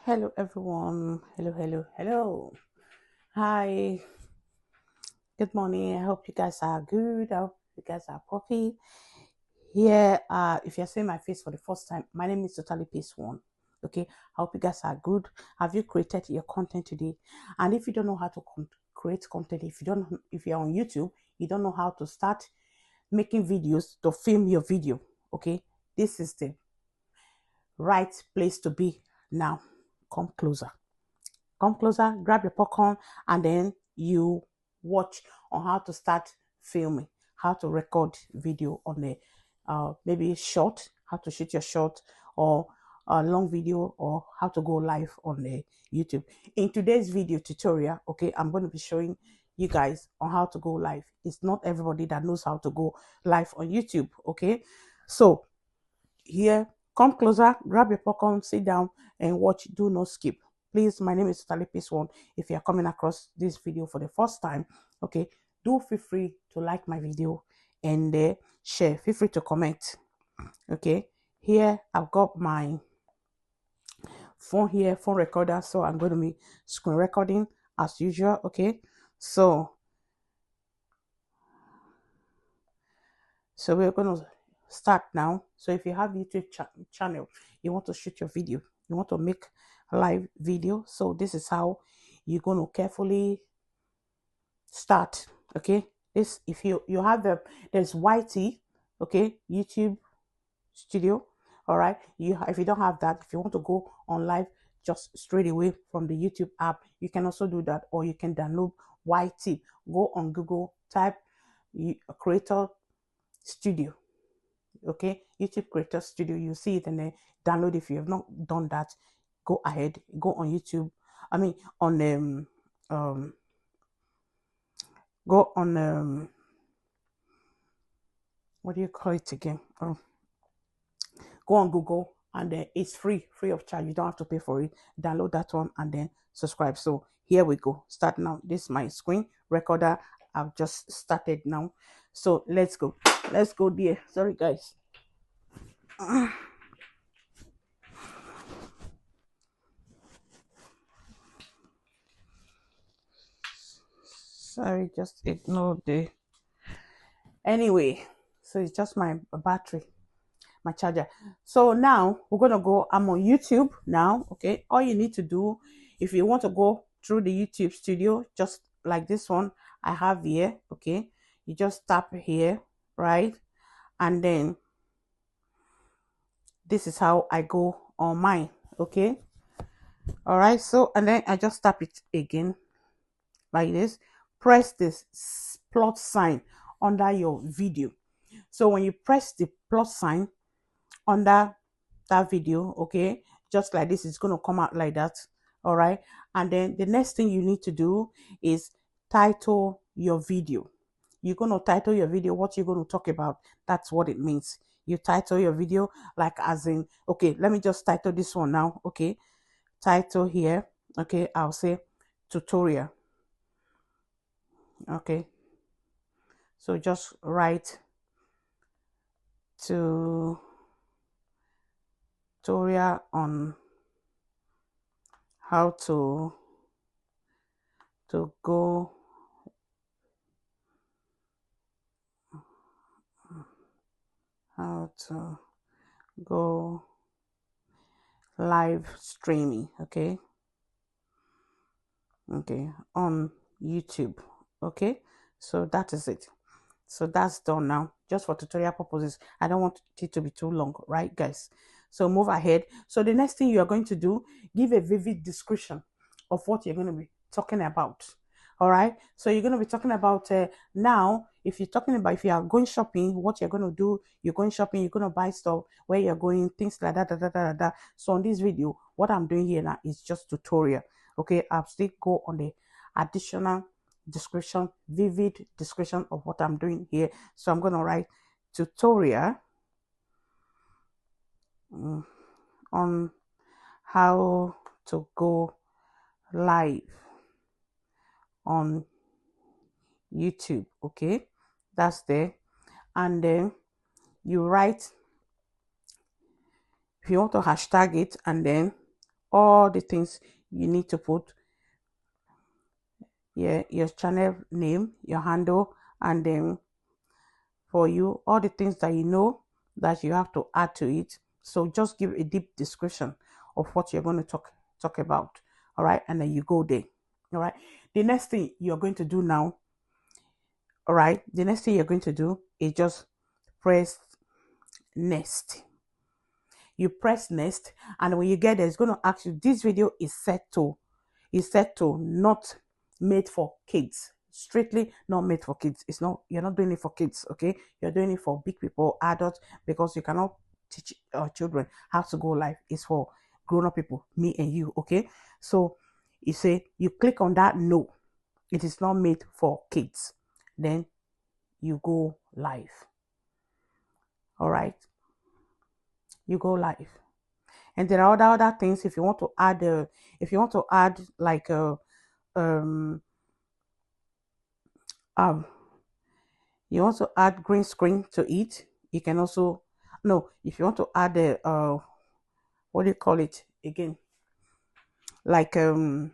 Hello everyone. Hello. Hi. Good morning. I hope you guys are good. I hope you guys are puffy. Here, if you're seeing my face for the first time, my name is Totally Peace One. Okay. I hope you guys are good. Have you created your content today? And if you don't know how to create content, if you're on YouTube, you don't know how to start making videos to film your video. Okay. This is the right place to be now. Come closer. Come closer, grab your popcorn, and then you watch on how to start filming, how to record video on the maybe short, how to shoot your short or a long video, or how to go live on the YouTube. In today's video tutorial, okay, I'm going to be showing you guys on how to go live. It's not everybody that knows how to go live on YouTube, okay? So here, come closer, grab your popcorn, sit down and watch. Do not skip. Please, my name is Totally Peace One. If you are coming across this video for the first time, okay, do feel free to like my video and share. Feel free to comment. Okay, here I've got my phone here, phone recorder. So I'm going to be screen recording as usual. Okay, so we're going to start now. So if you have YouTube channel, you want to shoot your video, you want to make a live video, so this is how you're going to carefully start. Okay, this, if you have there's YT, okay, YouTube Studio. All right, if you don't have that, if you want to go on live just straight away from the YouTube app, you can also do that, or you can download YT. Go on Google, type Creator Studio. Okay, YouTube Creator Studio, you see it and then download. If you have not done that, go ahead, go on YouTube. I mean on go on what do you call it again? Go on Google, and then it's free of charge. You don't have to pay for it. Download that one and then subscribe. So here we go. Start now. This is my screen recorder. I've just started now. So let's go there. Sorry guys. Sorry, just ignore the anyway. So it's just my battery, my charger. So now we're gonna go. I'm on YouTube now. Okay, all you need to do, if you want to go through the YouTube Studio, just like this one I have here, okay, you just tap here, right? And then this is how I go on mine. Okay, all right. So and then I just tap it again like this. Press this plus sign under your video. So when you press the plus sign under that video, okay, just like this, it's going to come out like that. All right, and then the next thing you need to do is title your video. You're going to title your video what you're going to talk about. That's what it means. You title your video, like as in, okay, let me just title this one now. Okay, title here. Okay, I'll say tutorial. Okay, so just write tutorial on how to go live streaming. Okay, on YouTube. Okay, so that is it. So that's done now, just for tutorial purposes. I don't want it to be too long, right guys? So move ahead. So the next thing you are going to do, give a vivid description of what you're going to be talking about. All right, so you're going to be talking about now, if you're talking about, if you are going shopping, what you're going to do, you're going shopping, you're going to buy stuff, where you're going, things like that. So on this video, what I'm doing here now is just tutorial. Okay, I'll still go on the additional description, vivid description of what I'm doing here. So I'm going to write tutorial on how to go live on YouTube. Okay, that's there. And then you write, if you want to hashtag it, and then all the things you need to put. Yeah, your channel name, your handle, and then for you all the things that you know that you have to add to it. So just give a deep description of what you're going to talk about. All right, and then you go there. All right, the next thing you're going to do now, all right, the next thing you're going to do is just press next. You press next, and when you get there, it's going to ask you, this video is set to not made for kids, strictly not made for kids. It's not, you're not doing it for kids, okay? You're doing it for big people, adults, because you cannot teach children how to go live. It's for grown-up people, me and you, okay? So you say, you click on that no, it is not made for kids, then you go live. All right, you go live. And there are other things. If you want to add like um you want to add green screen to it, you can also, no, if you want to add a what do you call it again, like other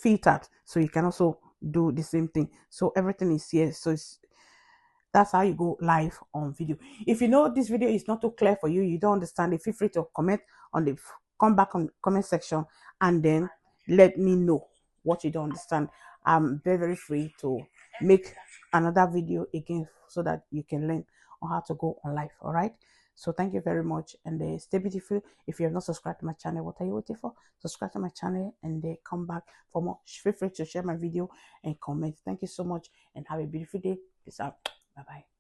filters, so you can also do the same thing. So everything is here. So that's how you go live on video. If you know this video is not too clear for you, you don't understand it, feel free to comment on the come back on the comment section and then let me know what you don't understand. I'm very free to make another video again so that you can learn on how to go on live. All right, so thank you very much, and stay beautiful. If you have not subscribed to my channel, what are you waiting for? Subscribe to my channel and come back for more. Feel free to share my video and comment. Thank you so much, and have a beautiful day. Peace out. Bye bye.